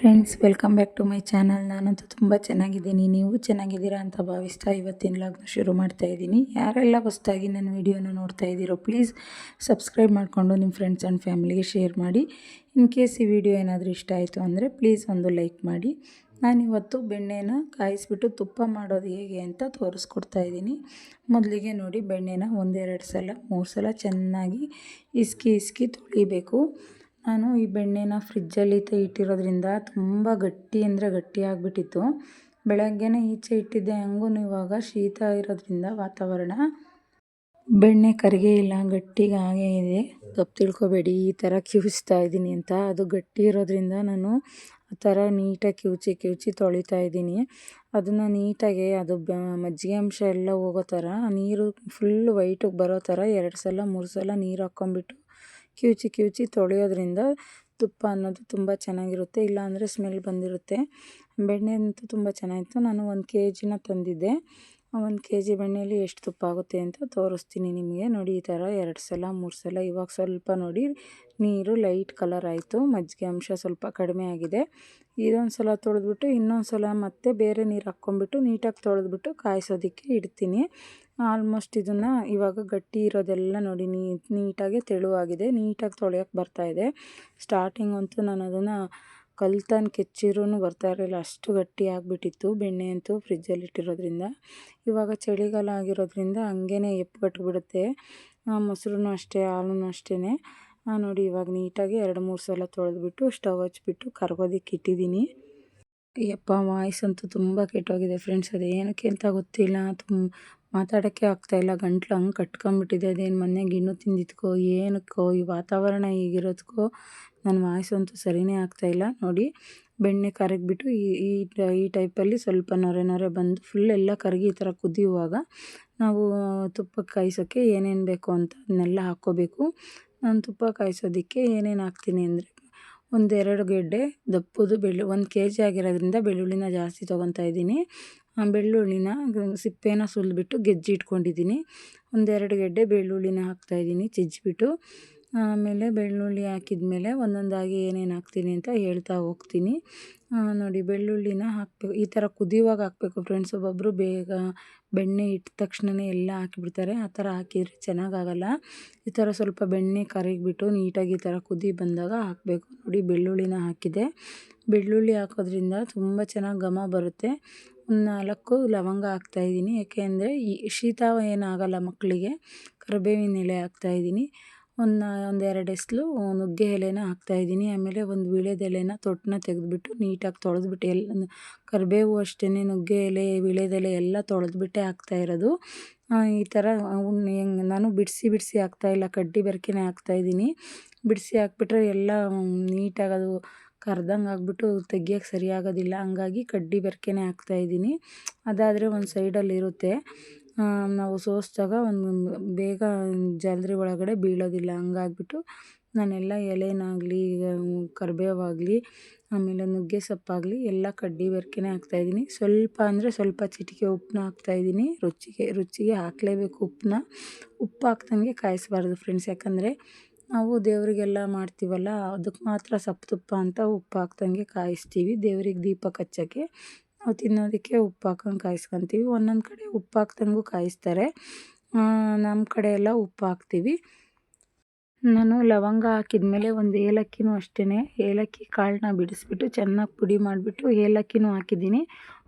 Friends, welcome back to my channel. ನಾನಂತೂ ತುಂಬ ಚೆನ್ನಾಗಿದ್ದೀನಿ. ನೀವು ಚೆನ್ನಾಗಿದ್ದೀರಾ ಅಂತ ಭಾವಿಸ್ತಾ ಇವತ್ತಿನ ಲಾಗ್ನ ಶುರು ಮಾಡ್ತಾ ಇದ್ದೀನಿ. ಯಾರೆಲ್ಲ ಹೊಸದಾಗಿ ನನ್ನ ವಿಡಿಯೋನ ನೋಡ್ತಾ ಇದ್ದೀರೋ ಪ್ಲೀಸ್ ಸಬ್ಸ್ಕ್ರೈಬ್ ಮಾಡಿಕೊಂಡು ನಿಮ್ಮ ಫ್ರೆಂಡ್ಸ್ ಆ್ಯಂಡ್ ಫ್ಯಾಮಿಲಿಗೆ ಶೇರ್ ಮಾಡಿ. ಇನ್ ಕೇಸ್ ಈ ವಿಡಿಯೋ ಏನಾದರೂ ಇಷ್ಟ ಆಯಿತು ಅಂದರೆ ಪ್ಲೀಸ್ ಒಂದು ಲೈಕ್ ಮಾಡಿ. ನಾನಿವತ್ತು ಬೆಣ್ಣೆನ ಕಾಯಿಸ್ಬಿಟ್ಟು ತುಪ್ಪ ಮಾಡೋದು ಹೇಗೆ ಅಂತ ತೋರಿಸ್ಕೊಡ್ತಾ ಇದ್ದೀನಿ. ಮೊದಲಿಗೆ ನೋಡಿ, ಬೆಣ್ಣೆನ 1-2 ಸಲ 3 ಸಲ ಚೆನ್ನಾಗಿ ಇಸ್ಕಿ ತೊಳಿಬೇಕು. ನಾನು ಈ ಬೆಣ್ಣೆನ ಫ್ರಿಜ್ಜಲ್ಲಿ ಇಟ್ಟಿರೋದ್ರಿಂದ ತುಂಬ ಗಟ್ಟಿ ಅಂದರೆ ಗಟ್ಟಿ ಆಗಿಬಿಟ್ಟಿತ್ತು. ಬೆಳಗ್ಗೆನೇ ಈಚೆ ಇಟ್ಟಿದ್ದೆ, ಹಂಗೂ ಇವಾಗ ಶೀತ ಇರೋದ್ರಿಂದ ವಾತಾವರಣ ಬೆಣ್ಣೆ ಕರಿಗೆ ಇಲ್ಲ, ಗಟ್ಟಿಗೆ ಹಾಗೇ ಇದೆ. ತಪ್ಪು ತಿಳ್ಕೊಬೇಡಿ, ಈ ಥರ ಕಿವುಚ್ತಾ ಇದ್ದೀನಿ ಅಂತ. ಅದು ಗಟ್ಟಿ ಇರೋದ್ರಿಂದ ನಾನು ಆ ಥರ ನೀಟಾಗಿ ಕಿವುಚಿ ತೊಳಿತಾ ಇದ್ದೀನಿ. ಅದನ್ನು ನೀಟಾಗಿ ಅದು ಮಜ್ಜಿಗೆ ಅಂಶ ಎಲ್ಲ ಹೋಗೋ ಥರ, ನೀರು ಫುಲ್ ವೈಟಿಗೆ ಬರೋ ಥರ 2 ಸಲ 3 ಸಲ ನೀರು ಹಾಕ್ಕೊಂಬಿಟ್ಟು ಕಿವುಚಿ ತೊಳೆಯೋದ್ರಿಂದ ತುಪ್ಪ ಅನ್ನೋದು ತುಂಬ ಚೆನ್ನಾಗಿರುತ್ತೆ. ಇಲ್ಲಾಂದರೆ ಸ್ಮೆಲ್ ಬಂದಿರುತ್ತೆ. ಬೆಣ್ಣೆ ಅಂತೂ ತುಂಬ ಚೆನ್ನಾಗಿತ್ತು. ನಾನು 1 kg ತಂದಿದ್ದೆ. 1 kg ಬೆಣ್ಣೆಯಲ್ಲಿ ಎಷ್ಟು ತುಪ್ಪ ಆಗುತ್ತೆ ಅಂತ ತೋರಿಸ್ತೀನಿ ನಿಮಗೆ. ನೋಡಿ, ಈ ಥರ 2 ಸಲ 3 ಸಲ. ಇವಾಗ ಸ್ವಲ್ಪ ನೋಡಿ, ನೀರು ಲೈಟ್ ಕಲರ್ ಆಯಿತು, ಮಜ್ಜಿಗೆ ಅಂಶ ಸ್ವಲ್ಪ ಕಡಿಮೆ ಆಗಿದೆ. ಇದೊಂದು ಸಲ ತೊಳೆದ್ಬಿಟ್ಟು ಇನ್ನೊಂದು ಸಲ ಮತ್ತೆ ಬೇರೆ ನೀರು ಹಾಕ್ಕೊಂಬಿಟ್ಟು ನೀಟಾಗಿ ತೊಳೆದ್ಬಿಟ್ಟು ಕಾಯಿಸೋದಕ್ಕೆ ಇಡ್ತೀನಿ. ಆಲ್ಮೋಸ್ಟ್ ಇದನ್ನು ಇವಾಗ ಗಟ್ಟಿ ಇರೋದೆಲ್ಲ ನೋಡಿ ನೀಟಾಗಿ ತೆಳುವಾಗಿದೆ. ನೀಟಾಗಿ ತೊಳೆಯೋಕ್ಕೆ ಬರ್ತಾಯಿದೆ. ಸ್ಟಾರ್ಟಿಂಗ್ ಅಂತೂ ನಾನು ಅದನ್ನು ಕಲ್ತನ ಕೆಚ್ಚಿರೂ ಬರ್ತಾ ಇರಲಿಲ್ಲ, ಅಷ್ಟು ಗಟ್ಟಿ ಆಗಿಬಿಟ್ಟಿತ್ತು ಬೆಣ್ಣೆ ಅಂತೂ ಫ್ರಿಜ್ಜಲ್ಲಿ ಇಟ್ಟಿರೋದ್ರಿಂದ. ಇವಾಗ ಚಳಿಗಾಲ ಆಗಿರೋದ್ರಿಂದ ಹಂಗೇ ಎಪ್ಪಗಟ್ಬಿಡುತ್ತೆ. ಮೊಸರು ಅಷ್ಟೇ, ಹಾಲೂ ಅಷ್ಟೇ. ನೋಡಿ, ಇವಾಗ ನೀಟಾಗಿ 2-3 ಸಲ ತೊಳೆದ್ಬಿಟ್ಟು ಸ್ಟವ್ ಹಚ್ಬಿಟ್ಟು ಕರ್ಗೋದಕ್ಕೆ ಇಟ್ಟಿದ್ದೀನಿ. ಯಪ್ಪ, ವಾಯ್ಸ್ ಅಂತೂ ತುಂಬ ಕೆಟ್ಟೋಗಿದೆ ಫ್ರೆಂಡ್ಸ್. ಅದೇನಕ್ಕೆ ಅಂತ ಗೊತ್ತಿಲ್ಲ, ಮಾತಾಡೋಕ್ಕೆ ಆಗ್ತಾಯಿಲ್ಲ. ಗಂಟ್ಲು ಹಂಗೆ ಕಟ್ಕೊಂಬಿಟ್ಟಿದೆ. ಅದೇನು ಮೊನ್ನೆ ಗಿಣ್ಣು ತಿಂದಿದ್ಕೋ ಏನಕ್ಕೋ, ಈ ವಾತಾವರಣ ಹೀಗಿರೋದಕ್ಕೋ ನನ್ನ ವಾಯ್ಸ್ ಅಂತೂ ಸರಿಯೇ ಆಗ್ತಾಯಿಲ್ಲ. ನೋಡಿ, ಬೆಣ್ಣೆ ಕರಗಿಬಿಟ್ಟು ಈ ಟೈಪಲ್ಲಿ ಸ್ವಲ್ಪ ನೊರೆ ಬಂದು ಫುಲ್ ಎಲ್ಲ ಕರಗಿ ಈ ಥರ ಕುದಿಯುವಾಗ ನಾವು ತುಪ್ಪಕ್ಕೆ ಕಾಯಿಸೋಕ್ಕೆ ಏನೇನು ಬೇಕು ಅಂತ ಅದನ್ನೆಲ್ಲ ಹಾಕ್ಕೋಬೇಕು. ನಾನು ತುಪ್ಪ ಕಾಯಿಸೋದಕ್ಕೆ ಏನೇನು ಹಾಕ್ತೀನಿ ಅಂದರೆ, 1-2 ಗೆಡ್ಡೆ ದಪ್ಪದು 1 kg ಆಗಿರೋದ್ರಿಂದ ಬೆಳ್ಳುಳ್ಳಿನ ಜಾಸ್ತಿ ತೊಗೊತಾ ಇದ್ದೀನಿ. ಬೆಳ್ಳುಳ್ಳಿನ ಸಿಪ್ಪೆನ ಸುಲಿದ್ಬಿಟ್ಟು ಗೆಜ್ಜಿ ಇಟ್ಕೊಂಡಿದ್ದೀನಿ. 1-2 ಗೆಡ್ಡೆ ಬೆಳ್ಳುಳ್ಳಿನ ಹಾಕ್ತಾಯಿದ್ದೀನಿ ಜಜ್ಜಿಬಿಟ್ಟು. ಆಮೇಲೆ ಬೆಳ್ಳುಳ್ಳಿ ಹಾಕಿದ್ಮೇಲೆ ಒಂದೊಂದಾಗಿ ಏನೇನು ಹಾಕ್ತೀನಿ ಅಂತ ಹೇಳ್ತಾ ಹೋಗ್ತೀನಿ. ನೋಡಿ, ಬೆಳ್ಳುಳ್ಳಿನ ಹಾಕಬೇಕು. ಈ ಥರ ಕುದಿಯುವಾಗ ಹಾಕಬೇಕು ಫ್ರೆಂಡ್ಸ್. ಒಬ್ಬೊಬ್ಬರು ಬೇಗ ಬೆಣ್ಣೆ ಇಟ್ಟ ತಕ್ಷಣವೇ ಎಲ್ಲ ಹಾಕಿಬಿಡ್ತಾರೆ. ಆ ಥರ ಹಾಕಿದರೆ ಚೆನ್ನಾಗಾಗಲ್ಲ. ಈ ಥರ ಸ್ವಲ್ಪ ಬೆಣ್ಣೆ ಕರಗಿಬಿಟ್ಟು ನೀಟಾಗಿ ಈ ಥರ ಕುದಿ ಬಂದಾಗ ಹಾಕಬೇಕು. ನೋಡಿ, ಬೆಳ್ಳುಳ್ಳಿನ ಹಾಕಿದೆ. ಬೆಳ್ಳುಳ್ಳಿ ಹಾಕೋದ್ರಿಂದ ತುಂಬ ಚೆನ್ನಾಗಿ ಘಮ ಬರುತ್ತೆ. 4 ಲವಂಗ ಹಾಕ್ತಾಯಿದ್ದೀನಿ, ಏಕೆಂದರೆ ಈ ಶೀತ ಏನಾಗಲ್ಲ ಮಕ್ಕಳಿಗೆ. ಕರಿಬೇವಿನ ಎಲೆ ಹಾಕ್ತಾಯಿದ್ದೀನಿ. 1-2 ಎಸ್ಲು ನುಗ್ಗೆ ಎಲೆನ ಹಾಕ್ತಾಯಿದ್ದೀನಿ. ಆಮೇಲೆ 1 ವೀಳ್ಯದೆಲೆನ ತೊಟ್ಟನ್ನ ತೆಗೆದುಬಿಟ್ಟು ನೀಟಾಗಿ ತೊಳೆದ್ಬಿಟ್ಟು, ಎಲ್ಲ ಕರಿಬೇವು ಅಷ್ಟೇ, ನುಗ್ಗೆ ಎಲೆ ವೀಳ್ಯದೆಲೆ ಎಲ್ಲ ತೊಳೆದ್ಬಿಟ್ಟೆ ಹಾಕ್ತಾಯಿರೋದು. ಈ ಥರ ನಾನು ಬಿಡಿಸಿ ಹಾಕ್ತಾಯಿಲ್ಲ, ಕಡ್ಡಿ ಬೆರಕೆನೇ ಹಾಕ್ತಾಯಿದ್ದೀನಿ. ಬಿಡಿಸಿ ಹಾಕ್ಬಿಟ್ರೆ ಎಲ್ಲ ನೀಟಾಗಿ ಅದು ಕರ್ದಂಗೆ ಆಗಿಬಿಟ್ಟು ತೆಗಿಯೋಕ್ಕೆ ಸರಿಯಾಗೋದಿಲ್ಲ. ಹಂಗಾಗಿ ಕಡ್ಡಿ ಬೆರಕೆನೇ ಹಾಕ್ತಾಯಿದ್ದೀನಿ. ಅದಾದರೆ ಒಂದು ಸೈಡಲ್ಲಿ ಇರುತ್ತೆ, ನಾವು ಸೋಸಿದಾಗ ಬೇಗ ಜಾಲರಿ ಒಳಗಡೆ ಬೀಳೋದಿಲ್ಲ. ಹಂಗಾಗ್ಬಿಟ್ಟು ನಾನೆಲ್ಲ ಎಲೆನಾಗಲಿ ಕರಿಬೇವಾಗಲಿ ಆಮೇಲೆ ನುಗ್ಗೆ ಸೊಪ್ಪಾಗಲಿ ಎಲ್ಲ ಕಡ್ಡಿ ಬೆರಕೆನೇ ಹಾಕ್ತಾಯಿದ್ದೀನಿ. ಸ್ವಲ್ಪ ಅಂದರೆ ಸ್ವಲ್ಪ ಚಿಟಿಕೆ ಉಪ್ಪನ್ನ ಹಾಕ್ತಾಯಿದ್ದೀನಿ. ರುಚಿಗೆ ಹಾಕಲೇಬೇಕು ಉಪ್ಪನ್ನ. ಉಪ್ಪು ಹಾಕ್ದಂಗೆ ಕಾಯಿಸಬಾರ್ದು ಫ್ರೆಂಡ್ಸ್, ಯಾಕಂದರೆ ನಾವು ದೇವರಿಗೆಲ್ಲ ಮಾಡ್ತೀವಲ್ಲ, ಅದಕ್ಕೆ ಮಾತ್ರ ಸಪ್ಪುತುಪ್ಪ ಅಂತ ಉಪ್ಪು ಹಾಕ್ದಂಗೆ ಕಾಯಿಸ್ತೀವಿ. ದೇವ್ರಿಗೆ ದೀಪ ಹಚ್ಚೋಕ್ಕೆ ನಾವು ತಿನ್ನೋದಕ್ಕೆ ಉಪ್ಪು ಹಾಕೊಂಡು ಕಾಯಿಸ್ಕೊತೀವಿ. ಒಂದೊಂದು ಕಡೆ ಉಪ್ಪು ಹಾಕ್ದಂಗೂ ಕಾಯಿಸ್ತಾರೆ. ನಮ್ಮ ಕಡೆ ಎಲ್ಲ ಉಪ್ಪು ಹಾಕ್ತೀವಿ. ನಾನು ಲವಂಗ ಹಾಕಿದ್ಮೇಲೆ 1 ಏಲಕ್ಕಿನೂ ಅಷ್ಟೇ, ಏಲಕ್ಕಿ ಕಾಳನ್ನ ಬಿಡಿಸ್ಬಿಟ್ಟು ಚೆನ್ನಾಗಿ ಪುಡಿ ಮಾಡಿಬಿಟ್ಟು ಏಲಕ್ಕಿನೂ ಹಾಕಿದ್ದೀನಿ.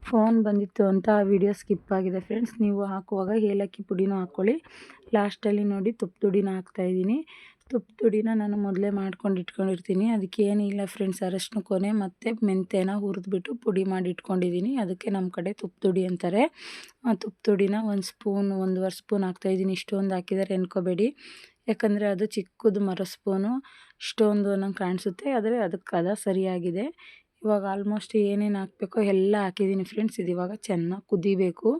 ಫೋನ್ ಬಂದಿತ್ತು ಅಂತ ಆ ವಿಡಿಯೋ ಸ್ಕಿಪ್ ಆಗಿದೆ ಫ್ರೆಂಡ್ಸ್. ನೀವು ಹಾಕುವಾಗ ಏಲಕ್ಕಿ ಪುಡಿನೂ ಹಾಕ್ಕೊಳ್ಳಿ. ಲಾಸ್ಟಲ್ಲಿ ನೋಡಿ, ತುಪ್ಪದ ಹಾಕ್ತಾಯಿದ್ದೀನಿ. ತುಪ್ಪದ ಪುಡಿನ ನಾನು ಮೊದಲೇ ಮಾಡ್ಕೊಂಡು ಇಟ್ಕೊಂಡಿರ್ತೀನಿ. ಅದಕ್ಕೆ ಏನಿಲ್ಲ ಫ್ರೆಂಡ್ಸ್, ಅರಶಿನ ಕೊನೆ ಮತ್ತು ಮೆಂತ್ಯನ ಹುರಿದ್ಬಿಟ್ಟು ಪುಡಿ ಮಾಡಿ ಇಟ್ಕೊಂಡಿದ್ದೀನಿ. ಅದಕ್ಕೆ ನಮ್ಮ ಕಡೆ ತುಪ್ಪದ ಅಂತಾರೆ. ತುಪ್ಪದ 1 ಸ್ಪೂನ್ 1.5 ಸ್ಪೂನ್ ಹಾಕ್ತಾಯಿದ್ದೀನಿ. ಇಷ್ಟೊಂದು ಹಾಕಿದರೆ ಎನ್ಕೋಬೇಡಿ, ಯಾಕಂದರೆ ಅದು ಚಿಕ್ಕದು ಮರ ಸ್ಪೂನು. ಇಷ್ಟೊಂದು ನಂಗೆ ಕಾಣಿಸುತ್ತೆ, ಆದರೆ ಅದಕ್ಕೆ ಸರಿಯಾಗಿದೆ. ಇವಾಗ ಆಲ್ಮೋಸ್ಟ್ ಏನೇನು ಹಾಕಬೇಕೋ ಎಲ್ಲ ಹಾಕಿದ್ದೀನಿ ಫ್ರೆಂಡ್ಸ್. ಇದು ಇವಾಗ ಚೆನ್ನಾಗಿ ಕುದಿಬೇಕು.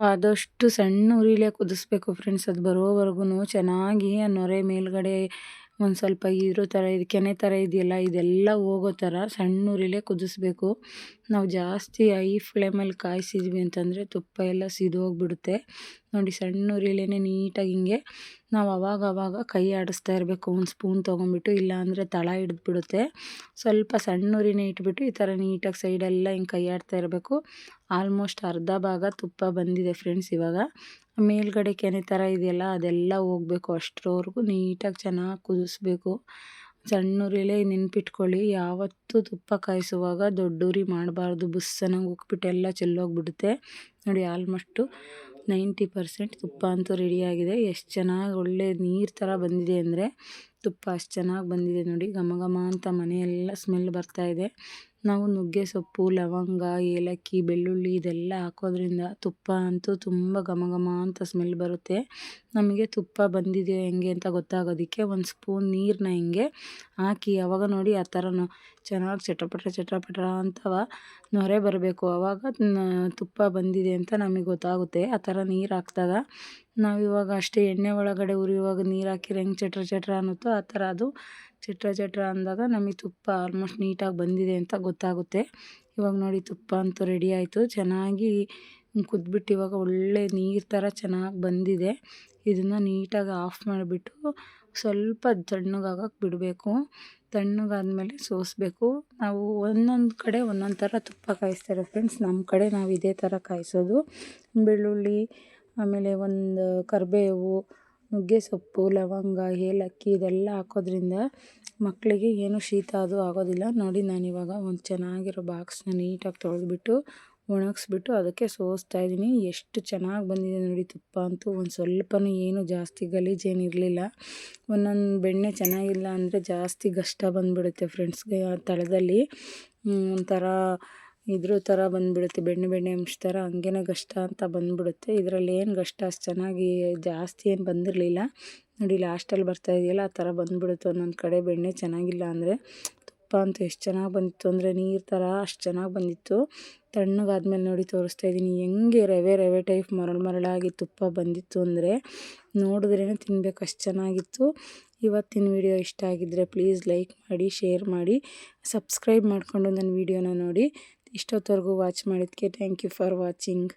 ಆದಷ್ಟು ಸಣ್ಣ ಉರಿಲೇ ಕುದಿಸ್ಬೇಕು ಫ್ರೆಂಡ್ಸ್. ಅದು ಬರೋವರೆಗೂ ಚೆನ್ನಾಗಿ ಆ ನೊರೆ ಮೇಲ್ಗಡೆ ಒಂದು ಸ್ವಲ್ಪ ಇರೋ ಥರ ಇದು ಕೆನೆ ಥರ ಇದೆಯಲ್ಲ ಇದೆಲ್ಲ ಹೋಗೋ ಥರ ಸಣ್ಣ ಉರಿಲೇ ಕುದಿಸ್ಬೇಕು. ನಾವು ಜಾಸ್ತಿ ಹೈ ಫ್ಲೇಮಲ್ಲಿ ಕಾಯಿಸಿದ್ವಿ ಅಂತಂದರೆ ತುಪ್ಪ ಎಲ್ಲ ಸಿದೋಗ್ಬಿಡುತ್ತೆ. ನೋಡಿ ಸಣ್ಣ ಉರಿಲೇ ನೀಟಾಗಿ ಹಿಂಗೆ ನಾವು ಅವಾಗ ಕೈ ಆಡಿಸ್ತಾ ಇರಬೇಕು. ಒಂದು ಸ್ಪೂನ್ ತೊಗೊಂಬಿಟ್ಟು, ಇಲ್ಲಾಂದರೆ ತಳ ಹಿಡಿದ್ಬಿಡುತ್ತೆ. ಸ್ವಲ್ಪ ಸಣ್ಣ ಉರಿನೇ ಇಟ್ಬಿಟ್ಟು ಈ ಥರ ನೀಟಾಗಿ ಸೈಡೆಲ್ಲ ಹಿಂಗೆ ಕೈ ಆಡ್ತಾ ಇರಬೇಕು. ಆಲ್ಮೋಸ್ಟ್ ಅರ್ಧ ಭಾಗ ತುಪ್ಪ ಬಂದಿದೆ ಫ್ರೆಂಡ್ಸ್. ಇವಾಗ ಮೇಲ್ಗಡೆ ಕೆನೆ ಥರ ಇದೆಯಲ್ಲ ಅದೆಲ್ಲ ಹೋಗಬೇಕು. ಅಷ್ಟರವರೆಗೂ ನೀಟಾಗಿ ಚೆನ್ನಾಗಿ ಕುದಿಸ್ಬೇಕು. ಸಣ್ಣ ಉರಿಲೇ ನೆನ್ಪಿಟ್ಕೊಳ್ಳಿ, ಯಾವತ್ತೂ ತುಪ್ಪ ಕಾಯಿಸುವಾಗ ದೊಡ್ಡ ಉರಿ ಮಾಡಬಾರ್ದು. ಬುಸ್ಸನಾಗಿ ಉಕ್ಬಿಟ್ಟು ಎಲ್ಲ ಚೆಲ್ಲೋಗ್ಬಿಡುತ್ತೆ. ನೋಡಿ ಆಲ್ಮೋಸ್ಟು 90% ತುಪ್ಪ ಅಂತೂ ರೆಡಿಯಾಗಿದೆ. ಎಷ್ಟು ಚೆನ್ನಾಗಿ ಒಳ್ಳೆ ನೀರು ಥರ ಬಂದಿದೆ ಅಂದರೆ ತುಪ್ಪ ಅಷ್ಟು ಚೆನ್ನಾಗಿ ಬಂದಿದೆ ನೋಡಿ. ಘಮ ಘಮ ಅಂತ ಮನೆಯೆಲ್ಲ ಸ್ಮೆಲ್ ಬರ್ತಾಯಿದೆ. ನಾವು ನುಗ್ಗೆ ಸೊಪ್ಪು, ಲವಂಗ, ಏಲಕ್ಕಿ, ಬೆಳ್ಳುಳ್ಳಿ ಇದೆಲ್ಲ ಹಾಕೋದ್ರಿಂದ ತುಪ್ಪ ಅಂತೂ ತುಂಬ ಘಮ ಘಮ ಅಂತ ಸ್ಮೆಲ್ ಬರುತ್ತೆ. ನಮಗೆ ತುಪ್ಪ ಬಂದಿದೆ ಹೆಂಗೆ ಅಂತ ಗೊತ್ತಾಗೋದಕ್ಕೆ ಒಂದು ಸ್ಪೂನ್ ನೀರನ್ನ ಹಿಂಗೆ ಹಾಕಿ ಆವಾಗ ನೋಡಿ ಆ ಥರ ಚೆನ್ನಾಗಿ ಚಟಪಟ ಅಂತವ ನೊರೆ ಬರಬೇಕು. ಆವಾಗ ತುಪ್ಪ ಬಂದಿದೆ ಅಂತ ನಮಗೆ ಗೊತ್ತಾಗುತ್ತೆ. ಆ ಥರ ನೀರು ಹಾಕಿದಾಗ ನಾವಿವಾಗ ಅಷ್ಟೇ ಎಣ್ಣೆ ಒಳಗಡೆ ಉರಿಯುವಾಗ ನೀರು ಹಾಕಿದ್ರೆ ಹೆಂಗೆ ಚಟ್ರ ಅನ್ನುತ್ತೋ ಆ ಥರ ಅದು ಚಟ್ರ ಅಂದಾಗ ನಮಗೆ ತುಪ್ಪ ಆಲ್ಮೋಸ್ಟ್ ನೀಟಾಗಿ ಬಂದಿದೆ ಅಂತ ಗೊತ್ತಾಗುತ್ತೆ. ಇವಾಗ ನೋಡಿ ತುಪ್ಪ ಅಂತೂ ರೆಡಿ ಆಯಿತು. ಚೆನ್ನಾಗಿ ಕುದ್ಬಿಟ್ಟು ಇವಾಗ ಒಳ್ಳೆ ನೀರು ಥರ ಚೆನ್ನಾಗಿ ಬಂದಿದೆ. ಇದನ್ನು ನೀಟಾಗಿ ಆಫ್ ಮಾಡಿಬಿಟ್ಟು ಸ್ವಲ್ಪ ತಣ್ಣಗಾಗಕ್ಕೆ ಬಿಡಬೇಕು. ತಣ್ಣಗಾದ್ಮೇಲೆ ಸೋಸಬೇಕು. ನಾವು ಒಂದೊಂದು ಕಡೆ ಒಂದೊಂದು ಥರ ತುಪ್ಪ ಕಾಯಿಸ್ತಾರೆ ಫ್ರೆಂಡ್ಸ್. ನಮ್ಮ ಕಡೆ ನಾವು ಇದೇ ಥರ ಕಾಯಿಸೋದು. ಬೆಳ್ಳುಳ್ಳಿ, ಆಮೇಲೆ ಒಂದು ಕರಿಬೇವು, ನುಗ್ಗೆ ಸೊಪ್ಪು, ಲವಂಗ, ಏಲಕ್ಕಿ ಇದೆಲ್ಲ ಹಾಕೋದ್ರಿಂದ ಮಕ್ಕಳಿಗೆ ಏನು ಶೀತ ಅದು ಆಗೋದಿಲ್ಲ. ನೋಡಿ ನಾನಿವಾಗ ಒಂದು ಚೆನ್ನಾಗಿರೋ ಬಾಕ್ಸ್ನ ನೀಟಾಗಿ ತೊಳೆದ್ಬಿಟ್ಟು ಒಣಗಿಸ್ಬಿಟ್ಟು ಅದಕ್ಕೆ ಸೋಸ್ತಾ ಇದ್ದೀನಿ. ಎಷ್ಟು ಚೆನ್ನಾಗಿ ಬಂದಿದೆ ನೋಡಿ ತುಪ್ಪ ಅಂತೂ. ಒಂದು ಸ್ವಲ್ಪನೂ ಏನು ಜಾಸ್ತಿ ಗಲೀಜೇನಿರಲಿಲ್ಲ. ಒಂದೊಂದು ಬೆಣ್ಣೆ ಚೆನ್ನಾಗಿಲ್ಲ ಅಂದರೆ ಜಾಸ್ತಿ ಗಷ್ಟ ಬಂದುಬಿಡುತ್ತೆ ಫ್ರೆಂಡ್ಸ್ಗೆ. ಆ ತಳದಲ್ಲಿ ಒಂಥರ ಇದ್ರ ಥರ ಬಂದುಬಿಡುತ್ತೆ, ಬೆಣ್ಣೆ ಅಂಶ ಥರ ಹಂಗೇ ಗಷ್ಟ ಅಂತ ಬಂದುಬಿಡುತ್ತೆ. ಇದರಲ್ಲಿ ಏನು ಗಷ್ಟ ಅಷ್ಟು ಚೆನ್ನಾಗಿ ಜಾಸ್ತಿ ಏನು ಬಂದಿರಲಿಲ್ಲ ನೋಡಿ. ಲಾಸ್ಟಲ್ಲಿ ಬರ್ತಾಯಿದೆಯಲ್ಲ ಆ ಥರ ಬಂದುಬಿಡುತ್ತೆ ಒಂದೊಂದು ಕಡೆ ಬೆಣ್ಣೆ ಚೆನ್ನಾಗಿಲ್ಲ ಅಂದರೆ. ತುಪ್ಪ ಅಂತೂ ಎಷ್ಟು ಚೆನ್ನಾಗಿ ಬಂದಿತ್ತು ಅಂದರೆ ನೀರು ಥರ ಅಷ್ಟು ಚೆನ್ನಾಗಿ ಬಂದಿತ್ತು. ತಣ್ಣಗಾದ್ಮೇಲೆ ನೋಡಿ ತೋರಿಸ್ತಾ ಇದ್ದೀನಿ ಹೆಂಗೆ ರವೆ ಟೈಪ್ ಮರಳಾಗಿ ತುಪ್ಪ ಬಂದಿತ್ತು ಅಂದರೆ ನೋಡಿದ್ರೇ ತಿನ್ಬೇಕು, ಅಷ್ಟು ಚೆನ್ನಾಗಿತ್ತು. ಇವತ್ತಿನ ವಿಡಿಯೋ ಇಷ್ಟ ಆಗಿದ್ದರೆ ಪ್ಲೀಸ್ ಲೈಕ್ ಮಾಡಿ, ಶೇರ್ ಮಾಡಿ, ಸಬ್ಸ್ಕ್ರೈಬ್ ಮಾಡಿಕೊಂಡು ನನ್ನ ವಿಡಿಯೋನ ನೋಡಿ. ಇಷ್ಟೊತ್ತವರೆಗೂ ವಾಚ್ ಮಾಡಿದ್ದಕ್ಕೆ ಥ್ಯಾಂಕ್ ಯು ಫಾರ್ ವಾಚಿಂಗ್.